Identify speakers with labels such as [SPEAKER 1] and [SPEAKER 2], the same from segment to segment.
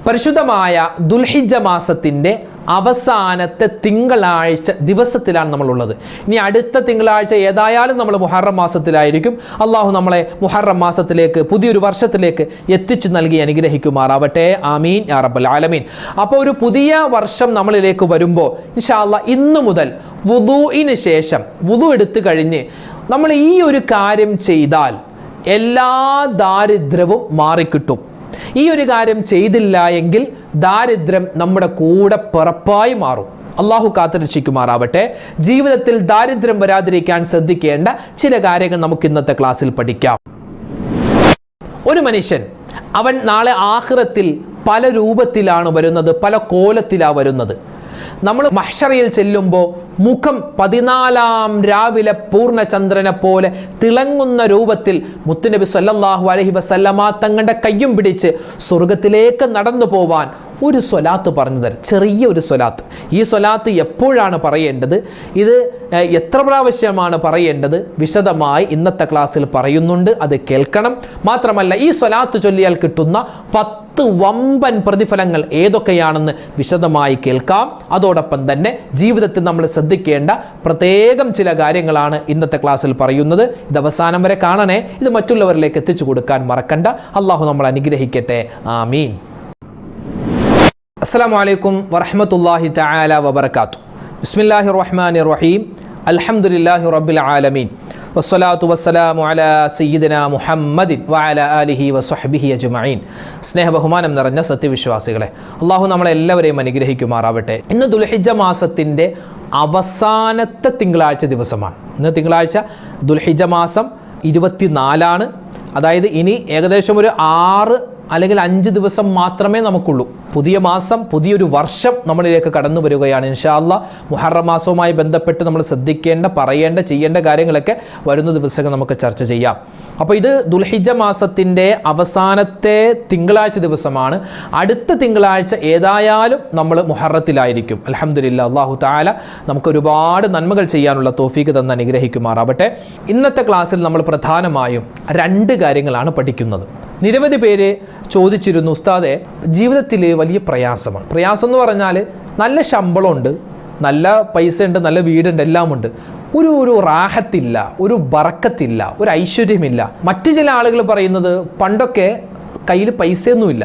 [SPEAKER 1] പരിശുദ്ധമായ ദുൽഹിജ്ജ മാസത്തിൻ്റെ അവസാനത്തെ തിങ്കളാഴ്ച ദിവസത്തിലാണ് നമ്മളുള്ളത്. ഇനി അടുത്ത തിങ്കളാഴ്ച ഏതായാലും നമ്മൾ മുഹറം മാസത്തിലായിരിക്കും. അള്ളാഹു നമ്മളെ മുഹറം മാസത്തിലേക്ക്, പുതിയൊരു വർഷത്തിലേക്ക് എത്തിച്ചു നൽകി അനുഗ്രഹിക്കുമാറാവട്ടെ. ആമീൻ യാ റബ്ബൽ ആലമീൻ. അപ്പോൾ ഒരു പുതിയ വർഷം നമ്മളിലേക്ക് വരുമ്പോൾ ഇൻഷാ അല്ലാഹ് ഇന്നു മുതൽ വുദൂഇന് ശേഷം, വുദു എടുത്തു കഴിഞ്ഞ് നമ്മൾ ഈ ഒരു കാര്യം ചെയ്താൽ എല്ലാ ദാരിദ്ര്യവും മാറിക്കിട്ടും. ഈ ഒരു കാര്യം ചെയ്തില്ല എങ്കിൽ ദാരിദ്ര്യം നമ്മുടെ കൂടെ പിറപ്പായി മാറും. അള്ളാഹു കാത്തുരക്ഷിക്കുമാറാവട്ടെ. ജീവിതത്തിൽ ദാരിദ്ര്യം വരാതിരിക്കാൻ ശ്രദ്ധിക്കേണ്ട ചില കാര്യങ്ങൾ നമുക്ക് ഇന്നത്തെ ക്ലാസ്സിൽ പഠിക്കാം. ഒരു മനുഷ്യൻ അവൻ നാളെ ആഖിറത്തിൽ പല രൂപത്തിലാണ് വരുന്നത്, പല കോലത്തിലാണ് വരുന്നത്. നമ്മൾ മഹ്ശറയിൽ ചെല്ലുമ്പോൾ മുഖം 14-ാം രാവിലെ പൂർണ്ണചന്ദ്രനെ പോലെ തിളങ്ങുന്ന രൂപത്തിൽ മുത്തുനബി സല്ലല്ലാഹു അലൈഹി വസല്ലമ തങ്ങളുടെ കയ്യും പിടിച്ച് സ്വർഗത്തിലേക്ക് നടന്നു പോവാൻ ഒരു സ്വലാത്ത് പറഞ്ഞു തരും. ചെറിയ ഒരു സ്വലാത്ത്. ഈ സ്വലാത്ത് എപ്പോഴാണ് പറയേണ്ടത്, ഇത് എത്ര പ്രാവശ്യമാണ് പറയേണ്ടത്, വിശദമായി ഇന്നത്തെ ക്ലാസ്സിൽ പറയുന്നുണ്ട്. അത് കേൾക്കണം. മാത്രമല്ല ഈ സ്വലാത്ത് ചൊല്ലിയാൽ കിട്ടുന്ന 10 വമ്പൻ പ്രതിഫലങ്ങൾ ഏതൊക്കെയാണെന്ന് വിശദമായി കേൾക്കാം. അതോടൊപ്പം തന്നെ ജീവിതത്തിൽ നമ്മൾ ശ്രദ്ധിക്കേണ്ട പ്രത്യേകം ചില കാര്യങ്ങളാണ് ഇന്നത്തെ ക്ലാസ്സിൽ പറയുന്നത്. ഇത് അവസാനം വരെ കാണണേ. ഇത് മറ്റുള്ളവരിലേക്ക് എത്തിച്ചു കൊടുക്കാൻ മറക്കണ്ട. അള്ളാഹു നമ്മൾ അനുഗ്രഹിക്കട്ടെ. ആമീൻ. അസ്സലാമു അലൈക്കും വറഹ്മത്തുള്ളാഹി തആല വബറകാതുഹു. ബിസ്മില്ലാഹിർ റഹ്മാനിർ റഹീം. അൽഹംദുലില്ലാഹി റബ്ബിൽ ആലമീൻ. വസ്സലാത്തു വസ്സലാമു അലാ സയ്യിദിനാ മുഹമ്മദിൻ വഅലാ ആലിഹി വസ്വഹ്ബിഹി അജ്മഈൻ. സ്നേഹബഹുമാനം നിറഞ്ഞ സത്യവിശ്വാസികളെ, അള്ളാഹു നമ്മളെല്ലാവരെയും അനുഗ്രഹിക്കുമാറാവട്ടെ. ഇന്ന് ദുൽഹിജ്ജ മാസത്തിൻ്റെ അവസാനത്തെ തിങ്കളാഴ്ച ദിവസമാണ്. ഇന്ന് തിങ്കളാഴ്ച ദുൽഹിജ്ജ മാസം 24. അതായത് ഇനി ഏകദേശം ഒരു 6 അല്ലെങ്കിൽ 5 ദിവസം മാത്രമേ നമുക്കുള്ളൂ. പുതിയ മാസം, പുതിയൊരു വർഷം നമ്മളിലേക്ക് കടന്നു വരികയാണ് ഇൻഷാ അല്ലാഹ്. മുഹറം മാസവുമായി ബന്ധപ്പെട്ട് നമ്മൾ ശ്രദ്ധിക്കേണ്ട, പറയേണ്ട, ചെയ്യേണ്ട കാര്യങ്ങളൊക്കെ വരുന്ന ദിവസങ്ങൾ നമുക്ക് ചർച്ച ചെയ്യാം. അപ്പോൾ ഇത് ദുൽഹിജ്ജ മാസത്തിൻ്റെ അവസാനത്തെ തിങ്കളാഴ്ച ദിവസമാണ്. അടുത്ത തിങ്കളാഴ്ച ഏതായാലും നമ്മൾ മുഹറത്തിലായിരിക്കും. അൽഹംദുലില്ലാഹ്. അല്ലാഹു തആല നമുക്ക് ഒരുപാട് നന്മകൾ ചെയ്യാനുള്ള തൗഫീഖ് തന്ന് അനുഗ്രഹിക്കുമാറാവട്ടെ. ഇന്നത്തെ ക്ലാസ്സിൽ നമ്മൾ പ്രധാനമായും 2 കാര്യങ്ങളാണ് പഠിക്കുന്നത്. നിരവധി പേര് ചോദിച്ചിരുന്നു, ഉസ്താദെ, ജീവിതത്തിൽ വലിയ പ്രയാസമാണ്. പ്രയാസം എന്ന് പറഞ്ഞാൽ നല്ല ശമ്പളമുണ്ട്, നല്ല പൈസ ഉണ്ട്, നല്ല വീടുണ്ട്, എല്ലാം ഉണ്ട്. ഒരു റാഹത്തില്ല, ഒരു ബറക്കത്തില്ല, ഒരു ഐശ്വര്യമില്ല. മറ്റു ചില ആളുകൾ പറയുന്നത് പണ്ടൊക്കെ കയ്യിൽ പൈസയൊന്നുമില്ല,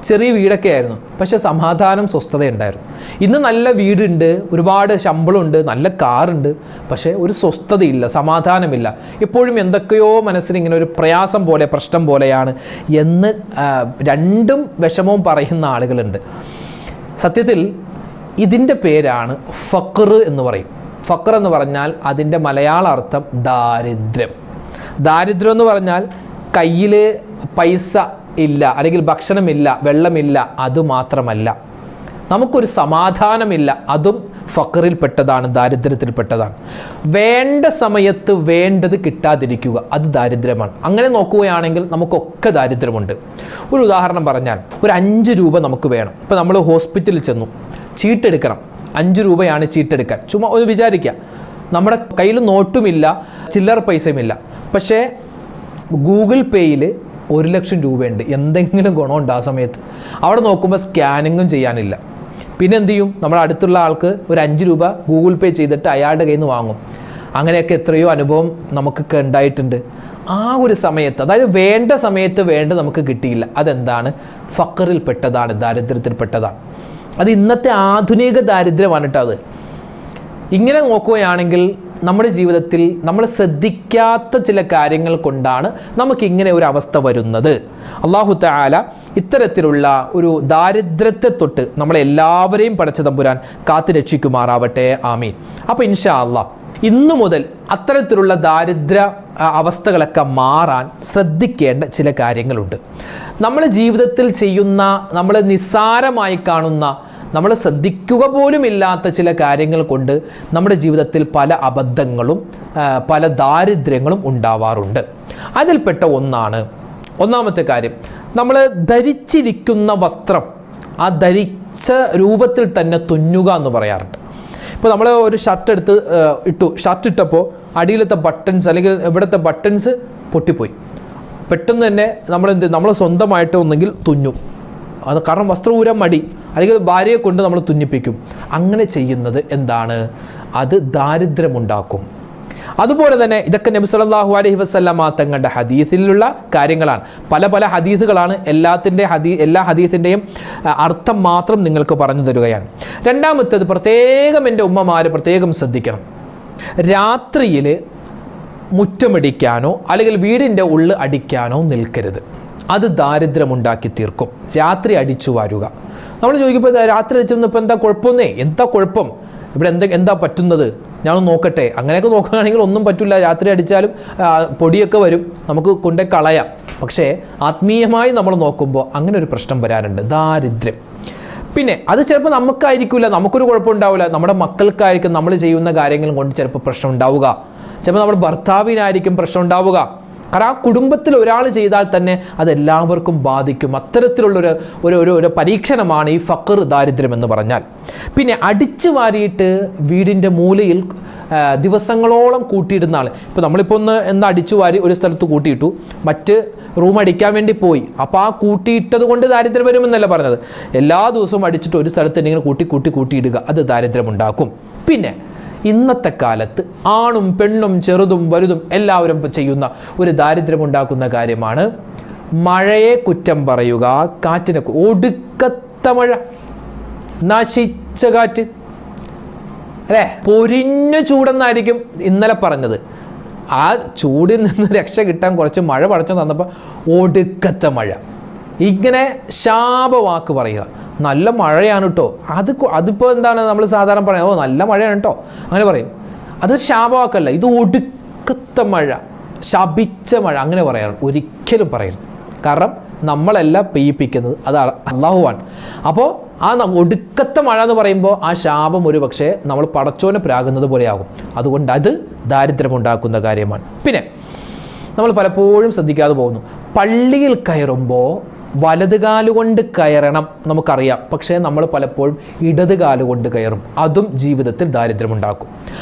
[SPEAKER 1] ചെറിയ വീടൊക്കെ ആയിരുന്നു, പക്ഷെ സമാധാനം, സ്വസ്ഥതയുണ്ടായിരുന്നു. ഇന്ന് നല്ല വീടുണ്ട്, ഒരുപാട് ശമ്പളമുണ്ട്, നല്ല കാറുണ്ട്, പക്ഷേ ഒരു സ്വസ്ഥതയില്ല, സമാധാനമില്ല. എപ്പോഴും എന്തൊക്കെയോ മനസ്സിന് ഇങ്ങനെ ഒരു പ്രയാസം പോലെ, പ്രശ്നം പോലെയാണ് എന്ന് 2 വിഷമവും പറയുന്ന ആളുകളുണ്ട്. സത്യത്തിൽ ഇതിൻ്റെ പേരാണ് ഫഖർ എന്ന് പറയും. ഫഖർ എന്ന് പറഞ്ഞാൽ അതിൻ്റെ മലയാള അർത്ഥം ദാരിദ്ര്യം. ദാരിദ്ര്യം എന്ന് പറഞ്ഞാൽ കയ്യിൽ പൈസ ഇല്ല, അല്ലെങ്കിൽ ഭക്ഷണമില്ല, വെള്ളമില്ല, അതുമാത്രമല്ല നമുക്കൊരു സമാധാനമില്ല, അതും ഫഖറിൽപ്പെട്ടതാണ്, ദാരിദ്ര്യത്തിൽപ്പെട്ടതാണ്. വേണ്ട സമയത്ത് വേണ്ടത് കിട്ടാതിരിക്കുക, അത് ദാരിദ്ര്യമാണ്. അങ്ങനെ നോക്കുകയാണെങ്കിൽ നമുക്കൊക്കെ ദാരിദ്ര്യമുണ്ട്. ഒരു ഉദാഹരണം പറഞ്ഞാൽ, ഒരു 5 രൂപ നമുക്ക് വേണം. ഇപ്പോൾ നമ്മൾ ഹോസ്പിറ്റലിൽ ചെന്നു, ചീട്ടെടുക്കണം. 5 രൂപയാണ് ചീട്ടെടുക്കാൻ. ചുമ്മാ ഒന്ന് വിചാരിക്കുക, നമ്മുടെ കയ്യിൽ നോട്ടുമില്ല, ചില്ലറ പൈസയുമില്ല, പക്ഷേ ഗൂഗിൾ പേയിൽ 1 ലക്ഷം രൂപയുണ്ട്. എന്തെങ്കിലും ഗുണമുണ്ട് ആ സമയത്ത്? അവിടെ നോക്കുമ്പോൾ സ്കാനിങ്ങും ചെയ്യാനില്ല. പിന്നെ എന്ത് ചെയ്യും? നമ്മുടെ അടുത്തുള്ള ആൾക്ക് ഒരു 5 രൂപ ഗൂഗിൾ പേ ചെയ്തിട്ട് അയാളുടെ കയ്യിൽ നിന്ന് വാങ്ങും. അങ്ങനെയൊക്കെ എത്രയോ അനുഭവം നമുക്കൊക്കെ ഉണ്ടായിട്ടുണ്ട്. ആ ഒരു സമയത്ത്, അതായത് വേണ്ട സമയത്ത് വേണ്ട നമുക്ക് കിട്ടിയില്ല. അതെന്താണ്? ഫഖറിൽപ്പെട്ടതാണ്, ദാരിദ്ര്യത്തിൽപ്പെട്ടതാണ്. അത് ഇന്നത്തെ ആധുനിക ദാരിദ്ര്യമാണ് കേട്ടോ. അത് ഇങ്ങനെ നോക്കുകയാണെങ്കിൽ നമ്മുടെ ജീവിതത്തിൽ നമ്മൾ ശ്രദ്ധിക്കാത്ത ചില കാര്യങ്ങൾ കൊണ്ടാണ് നമുക്കിങ്ങനെ ഒരു അവസ്ഥ വരുന്നത്. അല്ലാഹു തആല ഇത്തരത്തിലുള്ള ഒരു ദാരിദ്ര്യത്തെ തൊട്ട് നമ്മളെല്ലാവരെയും പടച്ച തമ്പുരാൻ കാത്തു രക്ഷിക്കുമാറാവട്ടെ. ആമീൻ. അപ്പോൾ ഇൻഷാ അല്ലാഹ് ഇന്നു മുതൽ അത്തരത്തിലുള്ള ദാരിദ്ര്യ അവസ്ഥകളൊക്കെ മാറാൻ ശ്രദ്ധിക്കേണ്ട ചില കാര്യങ്ങളുണ്ട്. നമ്മൾ ജീവിതത്തിൽ ചെയ്യുന്ന, നമ്മൾ നിസ്സാരമായി കാണുന്ന, നമ്മൾ ശ്രദ്ധിക്കുക പോലുമില്ലാത്ത ചില കാര്യങ്ങൾ കൊണ്ട് നമ്മുടെ ജീവിതത്തിൽ പല അബദ്ധങ്ങളും പല ദാരിദ്ര്യങ്ങളും ഉണ്ടാവാറുണ്ട്. അതിൽപ്പെട്ട ഒന്നാമത്തെ കാര്യം, നമ്മൾ ധരിച്ചിരിക്കുന്ന വസ്ത്രം ആ ധരിച്ച രൂപത്തിൽ തന്നെ തുന്നുക എന്ന് പറയാറുണ്ട്. ഇപ്പോൾ നമ്മൾ ഒരു ഷർട്ട് ഷർട്ട് ഇട്ടപ്പോൾ അടിയിലത്തെ ബട്ടൺസ് അല്ലെങ്കിൽ ഇവിടുത്തെ ബട്ടൺസ് പൊട്ടിപ്പോയി. പെട്ടെന്ന് തന്നെ നമ്മൾ സ്വന്തമായിട്ട് ഒന്നെങ്കിൽ തുന്നും, അത് കാരണം വസ്ത്രം ഊരാൻ മടി, അല്ലെങ്കിൽ ഭാര്യയെ കൊണ്ട് നമ്മൾ തുന്നിപ്പിക്കും. അങ്ങനെ ചെയ്യുന്നത് എന്താണ്? അത് ദാരിദ്ര്യമുണ്ടാക്കും. അതുപോലെ തന്നെ ഇതൊക്കെ നബി സല്ലല്ലാഹു അലൈഹി വസല്ലമ തങ്ങളുടെ ഹദീസിലുള്ള കാര്യങ്ങളാണ്. പല പല ഹദീസുകളാണ്, എല്ലാ ഹദീസിൻ്റെയും അർത്ഥം മാത്രം നിങ്ങൾക്ക് പറഞ്ഞു തരികയാണ്. രണ്ടാമത്തേത് പ്രത്യേകം എൻ്റെ ഉമ്മമാർ പ്രത്യേകം ശ്രദ്ധിക്കണം. രാത്രിയിൽ മുറ്റമടിക്കാനോ അല്ലെങ്കിൽ വീടിൻ്റെ ഉള്ളിൽ അടിക്കാനോ നിൽക്കരുത്. അത് ദാരിദ്ര്യമുണ്ടാക്കി തീർക്കും. രാത്രി അടിച്ചു വാരുക. നമ്മൾ ചോദിക്കുമ്പോൾ രാത്രി അടിച്ചപ്പോൾ എന്താ കുഴപ്പമെന്നേ, എന്താ കുഴപ്പം, ഇവിടെ എന്താ പറ്റുന്നത്, ഞാനൊന്ന് നോക്കട്ടെ. അങ്ങനെയൊക്കെ നോക്കുകയാണെങ്കിൽ ഒന്നും പറ്റില്ല. രാത്രി അടിച്ചാലും പൊടിയൊക്കെ വരും, നമുക്ക് കൊണ്ടേ കളയാം. പക്ഷേ ആത്മീയമായി നമ്മൾ നോക്കുമ്പോൾ അങ്ങനെ ഒരു പ്രശ്നം വരാനുണ്ട്, ദാരിദ്ര്യം. പിന്നെ അത് ചിലപ്പോൾ നമുക്കായിരിക്കില്ല, നമുക്കൊരു കുഴപ്പമുണ്ടാവില്ല, നമ്മുടെ മക്കൾക്കായിരിക്കും നമ്മൾ ചെയ്യുന്ന കാര്യങ്ങളും കൊണ്ട് ചിലപ്പോൾ പ്രശ്നം ഉണ്ടാവുക. ചിലപ്പോൾ നമ്മുടെ ഭർത്താവിനായിരിക്കും പ്രശ്നം ഉണ്ടാവുക. കാരണം ആ കുടുംബത്തിൽ ഒരാൾ ചെയ്താൽ തന്നെ അതെല്ലാവർക്കും ബാധിക്കും. അത്തരത്തിലുള്ളൊരു ഒരു പരീക്ഷണമാണ് ഈ ഫഖർ, ദാരിദ്ര്യം എന്ന് പറഞ്ഞാൽ. പിന്നെ അടിച്ചു വാരിയിട്ട് വീടിൻ്റെ മൂലയിൽ ദിവസങ്ങളോളം കൂട്ടിയിടുന്ന ആൾ. ഇപ്പോൾ നമ്മളിപ്പോൾ ഒന്ന് അടിച്ചു വാരി ഒരു സ്ഥലത്ത് കൂട്ടിയിട്ടു, മറ്റ് റൂം അടിക്കാൻ വേണ്ടി പോയി, അപ്പോൾ ആ കൂട്ടിയിട്ടത് കൊണ്ട് ദാരിദ്ര്യം വരുമെന്നല്ല പറഞ്ഞത്. എല്ലാ ദിവസവും അടിച്ചിട്ട് ഒരു സ്ഥലത്ത് എന്തെങ്കിലും കൂട്ടിയിടുക, അത് ദാരിദ്ര്യമുണ്ടാക്കും. പിന്നെ ഇന്നത്തെ കാലത്ത് ആണും പെണ്ണും ചെറുതും വലുതും എല്ലാവരും ചെയ്യുന്ന ഒരു ദാരിദ്ര്യമുണ്ടാക്കുന്ന കാര്യമാണ് മഴയെ കുറ്റം പറയുക, കാറ്റിനെ. ഒടുക്കത്ത മഴ, നശിച്ച കാറ്റ്, അല്ലേ? പൊരിഞ്ഞ ചൂടെന്നായിരിക്കും ഇന്നലെ പറഞ്ഞത്. ആ ചൂടിൽ നിന്ന് രക്ഷ കിട്ടാൻ കുറച്ച് മഴ പടച്ചു തന്നപ്പോൾ ഒടുക്കത്ത മഴ. ഇങ്ങനെ ശാപവാക്ക് പറയുക, നല്ല മഴയാണ് കേട്ടോ. അതിപ്പോൾ എന്താണ് നമ്മൾ സാധാരണ പറയാം, ഓ നല്ല മഴയാണ് കേട്ടോ, അങ്ങനെ പറയും. അതൊരു ശാപവാക്കല്ല, ഇത് ഒടുക്കത്ത മഴ, ശപിച്ച മഴ, അങ്ങനെ പറയാറ് ഒരിക്കലും പറയരുത്. കാരണം നമ്മളല്ല പെയ്യിപ്പിക്കുന്നത്, അത് അല്ലാഹുവാണ്. അപ്പോൾ ആ ഒടുക്കത്തെ മഴ എന്ന് പറയുമ്പോൾ ആ ശാപം ഒരു പക്ഷേ നമ്മൾ പടച്ചോനെ പ്രാകുന്നത് പോലെയാകും. അതുകൊണ്ട് അത് ദാരിദ്ര്യമുണ്ടാക്കുന്ന കാര്യമാണ്. പിന്നെ നമ്മൾ പലപ്പോഴും ശ്രദ്ധിക്കാതെ പോകുന്നു, പള്ളിയിൽ കയറുമ്പോൾ വലത് കാലുകൊണ്ട് കയറണം നമുക്കറിയാം, പക്ഷേ നമ്മൾ പലപ്പോഴും ഇടത് കാലുകൊണ്ട് കയറും, അതും ജീവിതത്തിൽ ദാരിദ്ര്യമുണ്ടാക്കും.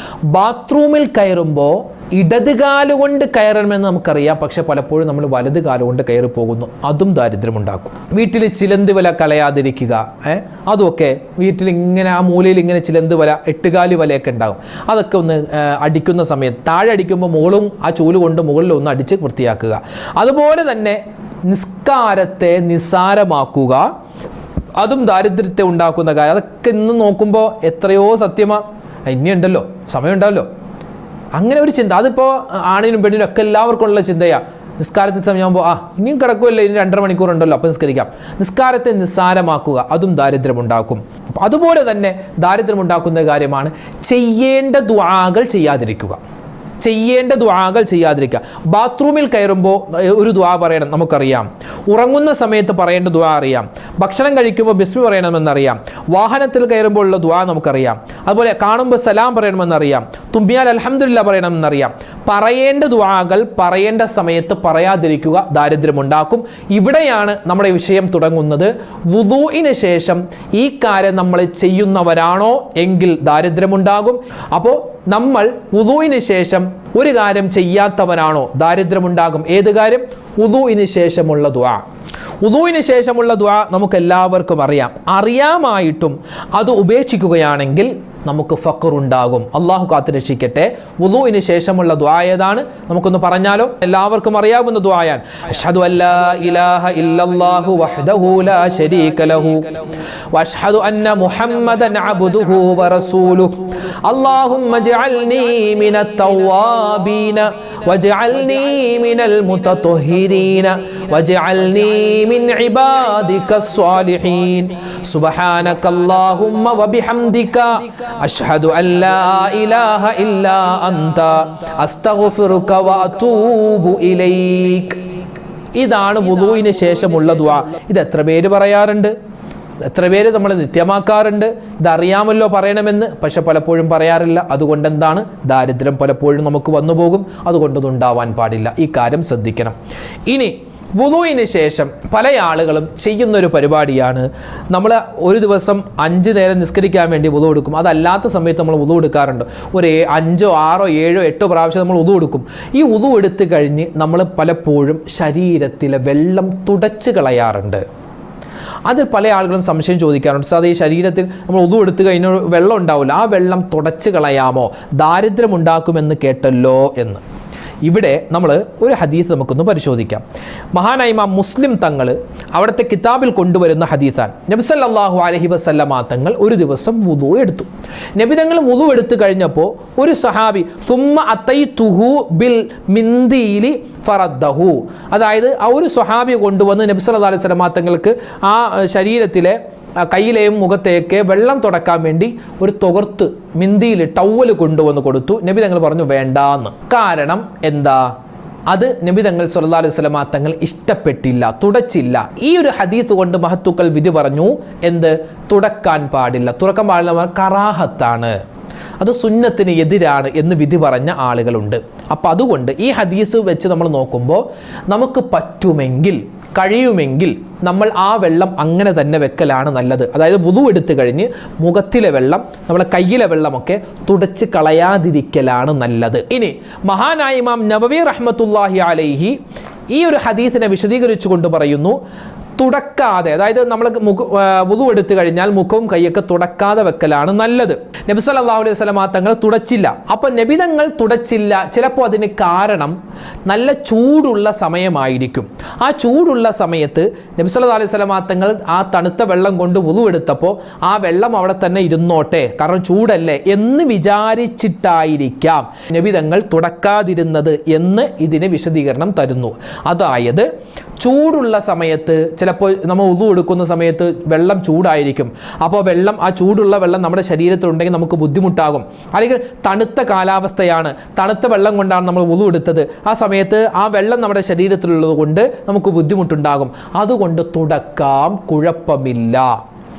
[SPEAKER 1] ബാത്റൂമിൽ കയറുമ്പോൾ ഇടത് കാലുകൊണ്ട് കയറണമെന്ന് നമുക്കറിയാം, പക്ഷെ പലപ്പോഴും നമ്മൾ വലത് കാലുകൊണ്ട് കയറി പോകുന്നു, അതും ദാരിദ്ര്യമുണ്ടാക്കും. വീട്ടിൽ ചിലന്ത് വല കളയാതിരിക്കുക, അതുമൊക്കെ വീട്ടിൽ ഇങ്ങനെ ആ മൂലയിൽ ഇങ്ങനെ ചിലന്ത് വല, എട്ടുകാലി വലയൊക്കെ ഉണ്ടാകും, അതൊക്കെ ഒന്ന് അടിക്കുന്ന സമയത്ത് താഴെ അടിക്കുമ്പോൾ മുകളും ആ ചൂല് കൊണ്ട് മുകളിൽ ഒന്ന് അടിച്ച് വൃത്തിയാക്കുക. അതുപോലെ തന്നെ നിസ്കാരത്തെ നിസ്സാരമാക്കുക, അതും ദാരിദ്ര്യത്തെ ഉണ്ടാക്കുന്ന കാര്യം. അതൊക്കെ ഇന്ന് നോക്കുമ്പോൾ എത്രയോ സത്യമാണ്, ഇനിയുണ്ടല്ലോ, സമയമുണ്ടല്ലോ, അങ്ങനെ ഒരു ചിന്ത. അതിപ്പോൾ ആണിനും പെണ്ണിനും ഒക്കെ എല്ലാവർക്കും ഉള്ള ചിന്തയാണ്. നിസ്കാരത്തിന് സമയമാകുമ്പോൾ ഇനിയും കിടക്കുമല്ലോ, ഇനി 2.5 മണിക്കൂറുണ്ടല്ലോ, അപ്പം നിസ്കരിക്കാം. നിസ്കാരത്തെ നിസ്സാരമാക്കുക, അതും ദാരിദ്ര്യമുണ്ടാക്കും. അതുപോലെ തന്നെ ദാരിദ്ര്യമുണ്ടാക്കുന്ന കാര്യമാണ് ചെയ്യേണ്ട ദുആകൾ ചെയ്യാതിരിക്കുക. ബാത്റൂമിൽ കയറുമ്പോൾ ഒരു ദുആ പറയണം, നമുക്കറിയാം. ഉറങ്ങുന്ന സമയത്ത് പറയേണ്ട ദുആ അറിയാം. ഭക്ഷണം കഴിക്കുമ്പോൾ ബിസ്മി പറയണമെന്നറിയാം. വാഹനത്തിൽ കയറുമ്പോൾ ഉള്ള ദുആ നമുക്കറിയാം. അതുപോലെ കാണുമ്പോൾ സലാം പറയണമെന്നറിയാം. തുമ്പിയാൽ അൽഹംദുലില്ലാ പറയണമെന്നറിയാം. പറയേണ്ട ദുആകൾ പറയേണ്ട സമയത്ത് പറയാതിരിക്കുക ദാരിദ്ര്യമുണ്ടാക്കും. ഇവിടെയാണ് നമ്മുടെ വിഷയം തുടങ്ങുന്നത്. വുദൂഇന് ശേഷം ഈ കാര്യം നമ്മൾ ചെയ്യുന്നവരാണോ എങ്കിൽ ദാരിദ്ര്യമുണ്ടാകും. അപ്പോൾ നമ്മൾ വുദൂഇന് ശേഷം ഒരു കാര്യം ചെയ്യാത്തവനാണോ ദാരിദ്ര്യമുണ്ടാകും. ഏത് കാര്യം? വുദൂഇന് ശേഷമുള്ള ദുആ. വുദൂഇന് ശേഷമുള്ള ദുആ നമുക്ക് എല്ലാവർക്കും അറിയാമായിട്ടും അത് ഉപേക്ഷിക്കുകയാണെങ്കിൽ നമുക്ക് ഫഖർ ഉണ്ടാകും. അള്ളാഹു കാത്ത് രക്ഷിക്കട്ടെ. വുദൂഇന് ശേഷമുള്ള ദുആ ഏതാണ്? നമുക്കൊന്ന് പറഞ്ഞാലോ? എല്ലാവർക്കും അറിയാവുന്ന ദുആയാണ്. അഷ്ഹദു അല്ലാ ഇലാഹ ഇല്ലല്ലാഹു വഹ്ദഹു ലാ ശരീക ലഹു വഅഷ്ഹദു അന്ന മുഹമ്മദൻ അബ്ദുഹു വറസൂലുഹു അല്ലാഹുമ്മ ജഅൽനി മിനത് തവ്വാബീന വജഅൽനി മിനൽ മുതത്വഹിരീന വജഅൽനി മിൻ ഇബാദികസ് സ്വാലിഹീൻ സുബ്ഹാനകല്ലാഹുമ്മ വബിഹംദിക അഷ്ഹദു അല്ലാ ഇലാഹ ഇല്ലാ അൻത അസ്തഗ്ഫിറുക വഅതൂബു ഇലൈക്. ഇതാണ് വുദൂഇന് ശേഷമുള്ള ദുആ. ഇത് എത്ര പേര് പറയാറുണ്ട്? എത്ര പേര് നമ്മൾ നിത്യമാക്കാറുണ്ട്? ഇതറിയാമല്ലോ പറയണമെന്ന്, പക്ഷെ പലപ്പോഴും പറയാറില്ല. അതുകൊണ്ട് എന്താണ്? ദാരിദ്ര്യം പലപ്പോഴും നമുക്ക് വന്നു പോകും. അതുകൊണ്ടൊന്നും ഉണ്ടാവാൻ പാടില്ല. ഈ കാര്യം ശ്രദ്ധിക്കണം. ഇനി വുദൂഇന് ശേഷം പല ആളുകളും ചെയ്യുന്നൊരു പരിപാടിയാണ്, നമ്മൾ ഒരു ദിവസം 5 നേരം നിസ്കരിക്കാൻ വേണ്ടി വുദൂ എടുക്കും. അതല്ലാത്ത സമയത്ത് നമ്മൾ വുദൂ എടുക്കാറുണ്ട്. ഒരു 5, 6, 7, 8 പ്രാവശ്യം നമ്മൾ വുദൂ എടുക്കും. ഈ വുദൂ എടുത്തു കഴിഞ്ഞ് നമ്മൾ പലപ്പോഴും ശരീരത്തിലെ വെള്ളം തുടച്ച് കളയാറുണ്ട്. അത് പല ആളുകളും സംശയം ചോദിക്കാറുണ്ട്. അത് ഈ ശരീരത്തിൽ നമ്മൾ ഉദു എടുത്തു കഴിഞ്ഞാൽ വെള്ളം ഉണ്ടാവില്ല, ആ വെള്ളം തുടച്ച് കളയാമോ, ദാരിദ്ര്യം ഉണ്ടാക്കുമെന്ന് കേട്ടല്ലോ എന്ന്. ഇവിടെ നമ്മൾ ഒരു ഹദീസ് നമുക്കൊന്ന് പരിശോധിക്കാം. മഹാനായ ഇമാം മുസ്ലിം തങ്ങൾ അവിടുത്തെ കിതാബിൽ കൊണ്ടുവരുന്ന ഹദീസാണ്. നബി സല്ലല്ലാഹു അലൈഹി വസല്ലമ തങ്ങൾ ഒരു ദിവസം വുദു എടുത്തു. നബി തങ്ങൾ വുദു എടുത്തു കഴിഞ്ഞപ്പോൾ ഒരു സഹാബി സുമ്മ അതൈതുഹു ബിൽ മിന്ദീലി ഫറദ്ദഹു, അതായത് ആ ഒരു സ്വഹാബി കൊണ്ടുവന്ന് നബി സല്ലല്ലാഹു അലൈഹി വസല്ലമ തങ്ങൾക്ക് ആ ശരീരത്തിലെ കയ്യിലെയും മുഖത്തേക്ക് വെള്ളം തുടക്കാൻ വേണ്ടി ഒരു തുകർത്ത് മിന്തിയിൽ ടവല് കൊണ്ടുവന്ന് കൊടുത്തു. നബി തങ്ങൾ പറഞ്ഞു വേണ്ടാന്ന്. കാരണം എന്താ? അത് നബി തങ്ങൾ സല്ലല്ലാഹു അലൈഹി വസല്ലമ തങ്ങൾ ഇഷ്ടപ്പെട്ടില്ല, തുടച്ചില്ല. ഈ ഒരു ഹദീസ് കൊണ്ട് മഹത്തുക്കൾ വിധി പറഞ്ഞു, എന്ത്? തുടക്കാൻ പാടില്ല. തുറക്കാൻ പാടില്ല, കറാഹത്താണ്, അത് സുന്നത്തിന് എതിരാണ് എന്ന് വിധി പറഞ്ഞ ആളുകളുണ്ട്. അപ്പം അതുകൊണ്ട് ഈ ഹദീസ് വെച്ച് നമ്മൾ നോക്കുമ്പോൾ നമുക്ക് പറ്റുമെങ്കിൽ, കഴിയുമെങ്കിൽ നമ്മൾ ആ വെള്ളം അങ്ങനെ തന്നെ വെക്കലാണ് നല്ലത്. അതായത് വുദു എടുത്തു കഴിഞ്ഞ് മുഖത്തിലെ വെള്ളം, നമ്മളെ കയ്യിലെ വെള്ളമൊക്കെ തുടച്ച് കളയാതിരിക്കലാണ് നല്ലത്. ഇനി മഹാനായ ഇമാം നബവി റഹ്മത്തുള്ളാഹി അലൈഹി ഈ ഒരു ഹദീസിനെ വിശദീകരിച്ചുകൊണ്ട് പറയുന്നു, തുടക്കാതെ, അതായത് നമ്മൾ വുദു എടുത്തു കഴിഞ്ഞാൽ മുഖവും കൈയൊക്കെ തുടക്കാതെ വെക്കലാണ് നല്ലത്. നബി സല്ലല്ലാഹു അലൈഹി വസല്ലമ തങ്ങൾ തുടച്ചില്ല. അപ്പോൾ നബി തങ്ങൾ തുടച്ചില്ല, ചിലപ്പോൾ അതിന് കാരണം നല്ല ചൂടുള്ള സമയമായിരിക്കും. ആ ചൂടുള്ള സമയത്ത് നബി സല്ലല്ലാഹു അലൈഹി വസല്ലമ തങ്ങൾ ആ തണുത്ത വെള്ളം കൊണ്ട് വുദു എടുത്തപ്പോൾ ആ വെള്ളം അവിടെ തന്നെ ഇരുന്നോട്ടെ, കാരണം ചൂടല്ലേ എന്ന് വിചാരിച്ചിട്ടായിരിക്കാം നബി തങ്ങൾ തുടക്കാതിരുന്നത് എന്ന് ഇതിന് വിശദീകരണം തരുന്നു. അതായത് ചൂടുള്ള സമയത്ത് ചിലപ്പോൾ നമ്മൾ വുദു എടുക്കുന്ന സമയത്ത് വെള്ളം ചൂടായിരിക്കും. അപ്പോൾ ആ ചൂടുള്ള വെള്ളം നമ്മുടെ ശരീരത്തിലുണ്ടെങ്കിൽ നമുക്ക് ബുദ്ധിമുട്ടാകും. അല്ലെങ്കിൽ തണുത്ത കാലാവസ്ഥയാണ്, തണുത്ത വെള്ളം കൊണ്ടാണ് നമ്മൾ വുദു എടുത്തത്, ആ സമയത്ത് ആ വെള്ളം നമ്മുടെ ശരീരത്തിലുള്ളത് കൊണ്ട് നമുക്ക് ബുദ്ധിമുട്ടുണ്ടാകും. അതുകൊണ്ട് തുടക്കാം, കുഴപ്പമില്ല.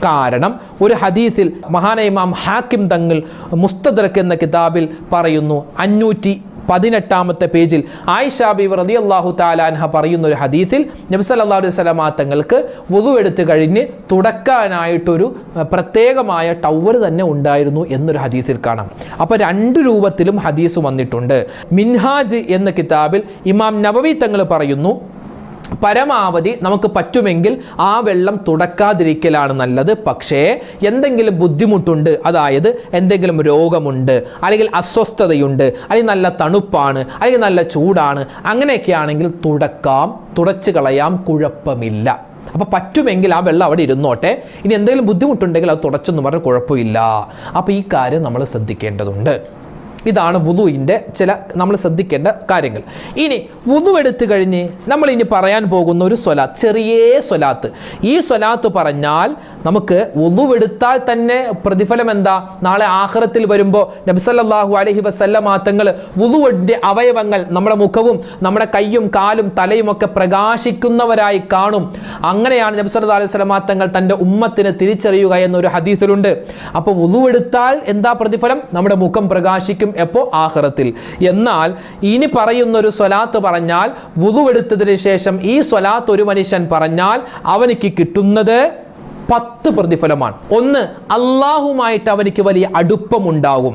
[SPEAKER 1] കാരണം ഒരു ഹദീസിൽ മഹാനായ ഇമാം ഹാക്കിം തങ്ങൾ മുസ്തദ്രക് എന്ന കിതാബിൽ പറയുന്നു, 518 പേജിൽ ആയിഷ ബീവി റളിയല്ലാഹു തആല അൻഹ പറയുന്ന ഒരു ഹദീസിൽ നബി സല്ലല്ലാഹു അലൈഹി വസല്ലമ തങ്ങൾക്ക് വുദു എടുത്തു കഴിഞ്ഞ് തുടക്കാനായിട്ടൊരു പ്രത്യേകമായ ടവൽ തന്നെ ഉണ്ടായിരുന്നു എന്നൊരു ഹദീസിൽ കാണാം. അപ്പോൾ 2 രൂപത്തിലും ഹദീസ് വന്നിട്ടുണ്ട്. മിൻഹാജ് എന്ന കിതാബിൽ ഇമാം നവവി തങ്ങൾ പറയുന്നു, പരമാവധി നമുക്ക് പറ്റുമെങ്കിൽ ആ വെള്ളം തുടക്കാതിരിക്കലാണ് നല്ലത്. പക്ഷേ എന്തെങ്കിലും ബുദ്ധിമുട്ടുണ്ട്, അതായത് എന്തെങ്കിലും രോഗമുണ്ട്, അല്ലെങ്കിൽ അസ്വസ്ഥതയുണ്ട്, അല്ലെങ്കിൽ നല്ല തണുപ്പാണ്, അല്ലെങ്കിൽ നല്ല ചൂടാണ്, അങ്ങനെയൊക്കെയാണെങ്കിൽ തുടച്ച് കളയാം, കുഴപ്പമില്ല. അപ്പോൾ പറ്റുമെങ്കിൽ ആ വെള്ളം അവിടെ ഇരുന്നോട്ടെ. ഇനി എന്തെങ്കിലും ബുദ്ധിമുട്ടുണ്ടെങ്കിൽ അത് തുടച്ചെന്ന് പറഞ്ഞാൽ കുഴപ്പമില്ല. അപ്പോൾ ഈ കാര്യം നമ്മൾ ശ്രദ്ധിക്കേണ്ടതുണ്ട്. ഇതാണ് വുദുവിൻ്റെ നമ്മൾ ശ്രദ്ധിക്കേണ്ട കാര്യങ്ങൾ. ഇനി വുദു എടുത്തു കഴിഞ്ഞ് നമ്മൾ ഇനി പറയാൻ പോകുന്ന ഒരു സ്വലാത്ത്, ചെറിയ സ്വലാത്ത്. ഈ സ്വലാത്ത് പറഞ്ഞാൽ നമുക്ക് വുദു എടുത്താൽ തന്നെ പ്രതിഫലം എന്താ? നാളെ ആഖിറത്തിൽ വരുമ്പോൾ നബി സല്ലല്ലാഹു അലൈഹി വസല്ലമ തങ്ങൾ വുദുവിൻ്റെ അവയവങ്ങൾ, നമ്മുടെ മുഖവും നമ്മുടെ കയ്യും കാലും തലയും ഒക്കെ പ്രകാശിക്കുന്നവരായി കാണും. അങ്ങനെയാണ് നബി സല്ലല്ലാഹു അലൈഹി വസല്ലമ തങ്ങൾ തൻ്റെ ഉമ്മത്തിനെ തിരിച്ചറിയുക എന്നൊരു ഹദീസിലുണ്ട്. അപ്പോൾ വുദു എടുത്താൽ എന്താ പ്രതിഫലം? നമ്മുടെ മുഖം പ്രകാശിക്കും. എപ്പോൾ? ആഖിറത്തിൽ. എന്നാൽ ഇനി പറയുന്നൊരു സ്വലാത്ത് പറഞ്ഞാൽ, വുദു എടുത്തതിന് ശേഷം ഈ സ്വലാത്ത് ഒരു മനുഷ്യൻ പറഞ്ഞാൽ അവനിക്ക് കിട്ടുന്നത് 10 പ്രതിഫലമാണ്. 1, അള്ളാഹുമായിട്ട് അവനിക്ക് വലിയ അടുപ്പമുണ്ടാകും.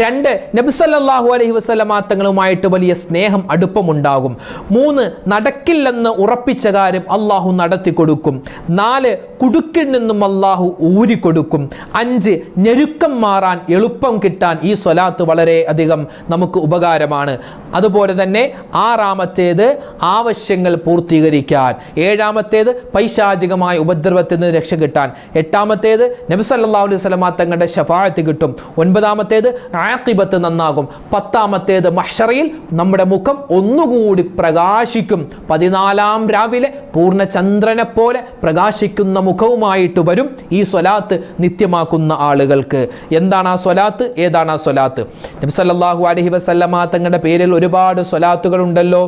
[SPEAKER 1] 2, നബി സല്ലല്ലാഹു അലൈഹി വസല്ലമ തങ്ങളുമായിട്ട് വലിയ സ്നേഹം, അടുപ്പമുണ്ടാകും. 3, നടക്കില്ലെന്ന് ഉറപ്പിച്ച കാര്യം അള്ളാഹു നടത്തി കൊടുക്കും. 4, കുടുക്കിൽ നിന്നും അള്ളാഹു ഊരിക്കൊടുക്കും. 5, ഞെരുക്കം മാറാൻ, എളുപ്പം കിട്ടാൻ ഈ സ്വലാത്ത് വളരെ അധികം നമുക്ക് ഉപകാരമാണ്. അതുപോലെ തന്നെ 6-ാമത്തേത് ആവശ്യങ്ങൾ പൂർത്തീകരിക്കാൻ. 7-ാമത്തേത് പൈശാചികമായ ഉപദ്രവത്തിൽ നിന്ന് രക്ഷ കിട്ടാൻ. 8-ാമത്തേത് നബി സല്ലല്ലാഹു അലൈഹി വസല്ലമ തങ്ങളുടെ ശഫാഅത്ത് കിട്ടും. 9-ാമത്തേത് ആഖിബത്ത് നന്നാകും. 10-ാമത്തേത് മഹ്ശറയിൽ നമ്മുടെ മുഖം ഒന്നുകൂടി പ്രകാശിക്കും. 14-ാം രാവിലെ പൂർണ്ണ ചന്ദ്രനെ പോലെ പ്രകാശിക്കുന്ന മുഖവുമായിട്ട് വരും ഈ സ്വലാത്ത് നിത്യമാക്കുന്ന ആളുകൾക്ക്. എന്താണ് ആ സ്വലാത്ത്? ഏതാണ് ആ സ്വലാത്ത്? നബി സല്ലല്ലാഹു അലൈഹി വസല്ലമ തങ്ങളുടെ പേരിൽ ഒരുപാട് സ്വലാത്തുകൾ ഉണ്ടല്ലോ.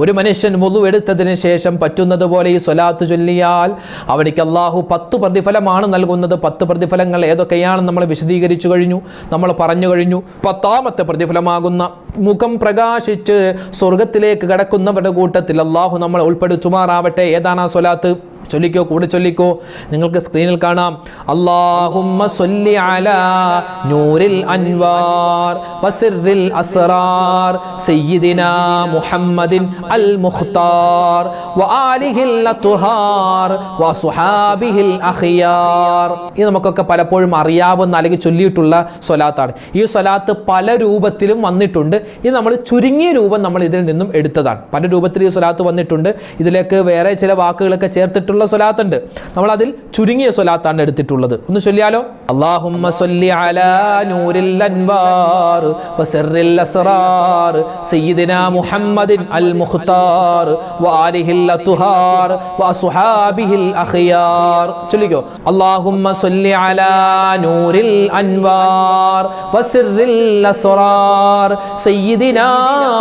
[SPEAKER 1] ഒരു മനുഷ്യൻ വുദു എടുത്തതിന് ശേഷം പറ്റുന്നത് പോലെ ഈ സ്വലാത്ത് ചൊല്ലിയാൽ അവനിക്ക് അല്ലാഹു 10 പ്രതിഫലമാണ് നൽകുന്നത്. 10 പ്രതിഫലങ്ങൾ ഏതൊക്കെയാണെന്ന് നമ്മൾ വിശദീകരിച്ചു കഴിഞ്ഞു, നമ്മൾ പറഞ്ഞു കഴിഞ്ഞു. 10-ാമത്തെ പ്രതിഫലമാകുന്ന മുഖം പ്രകാശിച്ച് സ്വർഗത്തിലേക്ക് കടക്കുന്നവരുടെ കൂട്ടത്തിൽ അല്ലാഹു നമ്മളെ ഉൾപ്പെടുത്തുമാറാവട്ടെ. ഏതാണ് ആ സ്വലാത്ത്? ചൊല്ലിക്കോ, കൂടെ ചൊല്ലിക്കോ. നിങ്ങൾക്ക് സ്ക്രീനിൽ കാണാം. അല്ലാഹുമ്മ സ്വല്ലി അലാ നൂറിൽ അൻവാർ വസിറിൽ അസ്റാർ സയ്യിദിനാ മുഹമ്മദിൻ അൽ മുഖ്താർ വആലിഹിൽ അത്ഹാർ വസുഹാബിഹിൽ അഖിയാർ. ഇത് നമുക്കൊക്കെ പലപ്പോഴും അറിയാവുന്ന അല്ലെങ്കിൽ ചൊല്ലിയിട്ടുള്ള സ്വലാത്താണ്. ഈ സ്വലാത്ത് പല രൂപത്തിലും വന്നിട്ടുണ്ട്. ഇത് നമ്മൾ ചുരുങ്ങിയ രൂപം നമ്മൾ ഇതിൽ നിന്നും എടുത്തതാണ്. പല രൂപത്തിൽ ഈ സ്വലാത്ത് വന്നിട്ടുണ്ട്. ഇതിലേക്ക് വേറെ ചില വാക്കുകളൊക്കെ ചേർത്തിട്ടുള്ള സ്വലാത്തുണ്ട്. നമ്മൾ അതിൽ ചുരുങ്ങിയ സ്വലാത്താണ് എടുത്തിട്ടുള്ളത്. ഒന്ന് ചൊല്ലിയാലോ? അല്ലാഹുമ്മ സ്വല്ലി അലാ നൂറിൽ അൻവാർ വസിറിൽ അസ്റാർ സയ്യിദിനാ മുഹമ്മദിൻ അൽ മുഖ്താർ വആലിഹിൽ അത്ഹാർ വഅസ്ഹാബിഹിൽ അഖിയാർ. ചൊല്ലിക്കോ. അല്ലാഹുമ്മ സ്വല്ലി അലാ നൂറിൽ അൻവാർ വസിറിൽ അസ്റാർ സയ്യിദിനാ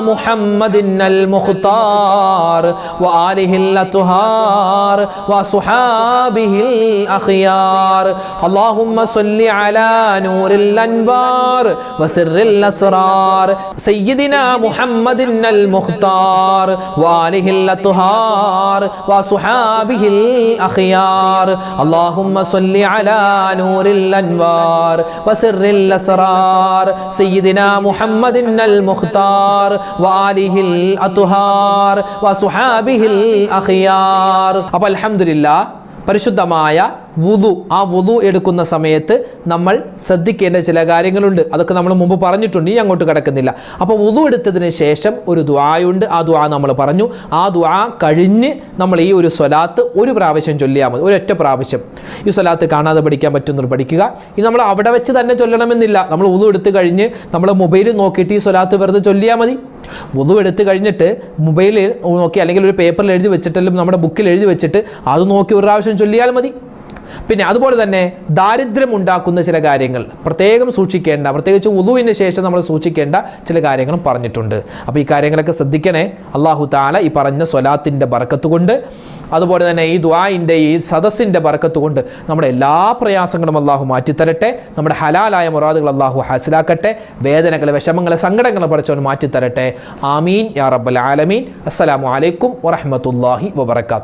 [SPEAKER 1] മുഹമ്മദിൻ അൽ മുഖ്താർ വആലിഹിൽ അത്ഹാർ വസുഹാബിഹിൽ അഖിയാർ. അല്ലാഹുമ്മ സ്വല്ലി അലാ നൂറിൽ അൻവാർ വസിറിൽ അസ്റാർ സയ്യിദിനാ മുഹമ്മദിൻ അൽ മുഖ്താർ വആലിഹിൽ അത്ഹാർ വസുഹാബിഹിൽ അഖിയാർ. അല്ലാഹുമ്മ സ്വല്ലി അലാ നൂറിൽ അൻവാർ വസിറിൽ അസ്റാർ സയ്യിദിനാ മുഹമ്മദിൻ അൽ മുഖ്താർ വആലിഹിൽ അത്ഹാർ വസുഹാബിഹിൽ അഖിയാർ. അപ്പോൾ അൽഹംദുലില്ലാഹ്, പരിശുദ്ധമായ വുദു, ആ വുദു എടുക്കുന്ന സമയത്ത് നമ്മൾ ശ്രദ്ധിക്കേണ്ട ചില കാര്യങ്ങളുണ്ട്. അതൊക്കെ നമ്മൾ മുമ്പ് പറഞ്ഞിട്ടുണ്ട്, ഇനി അങ്ങോട്ട് കിടക്കുന്നില്ല. അപ്പോൾ വുദു എടുത്തതിന് ശേഷം ഒരു ദുആയുണ്ട്. ആ ദുആ നമ്മൾ പറഞ്ഞു. ആ ദുആ കഴിഞ്ഞ് നമ്മൾ ഈ ഒരു സ്വലാത്ത് ഒരു പ്രാവശ്യം ചൊല്ലിയാൽ മതി, ഒരൊറ്റ പ്രാവശ്യം. ഈ സ്വലാത്ത് കാണാതെ പഠിക്കാൻ പറ്റുന്നവർ പഠിക്കുക. ഇത് നമ്മൾ അവിടെ വെച്ച് തന്നെ ചൊല്ലണമെന്നില്ല. നമ്മൾ വുദു എടുത്ത് കഴിഞ്ഞ് നമ്മൾ മൊബൈലിൽ നോക്കിയിട്ട് ഈ സ്വലാത്ത് വെറുതെ ചൊല്ലിയാൽ മതി. വുദു എടുത്ത് കഴിഞ്ഞിട്ട് മൊബൈലിൽ നോക്കി അല്ലെങ്കിൽ ഒരു പേപ്പറിൽ എഴുതി വെച്ചിട്ടെല്ലാം നമ്മുടെ ബുക്കിൽ എഴുതി വെച്ചിട്ട് അത് നോക്കി ഒരു പ്രാവശ്യം ചൊല്ലിയാൽ മതി. പിന്നെ അതുപോലെ തന്നെ ദാരിദ്ര്യം ഉണ്ടാക്കുന്ന ചില കാര്യങ്ങൾ പ്രത്യേകം സൂക്ഷിക്കേണ്ട, പ്രത്യേകിച്ച് വുദുവിന് ശേഷം നമ്മൾ സൂക്ഷിക്കേണ്ട ചില കാര്യങ്ങളും പറഞ്ഞിട്ടുണ്ട്. അപ്പോൾ ഈ കാര്യങ്ങളൊക്കെ ശ്രദ്ധിക്കണേ. അല്ലാഹു തആല ഈ പറഞ്ഞ സ്വലാത്തിൻ്റെ ബർക്കത്ത് കൊണ്ട്, അതുപോലെ തന്നെ ഈ ദുആഇൻ്റെ ഈ സദസ്സിൻ്റെ ബർക്കത്ത് കൊണ്ട് നമ്മുടെ എല്ലാ പ്രയാസങ്ങളും അല്ലാഹു മാറ്റിത്തരട്ടെ. നമ്മുടെ ഹലാലായ മുറാദുകൾ അല്ലാഹു ഹാസിലാക്കട്ടെ. വേദനകൾ, വിഷമങ്ങൾ, സങ്കടങ്ങൾ പടച്ചവൻ മാറ്റിത്തരട്ടെ. ആമീൻ യാ റബ്ബൽ ആലമീൻ. അസ്സലാമു അലൈക്കും വറഹ്മത്തുള്ളാഹി വബറകാതുഹു.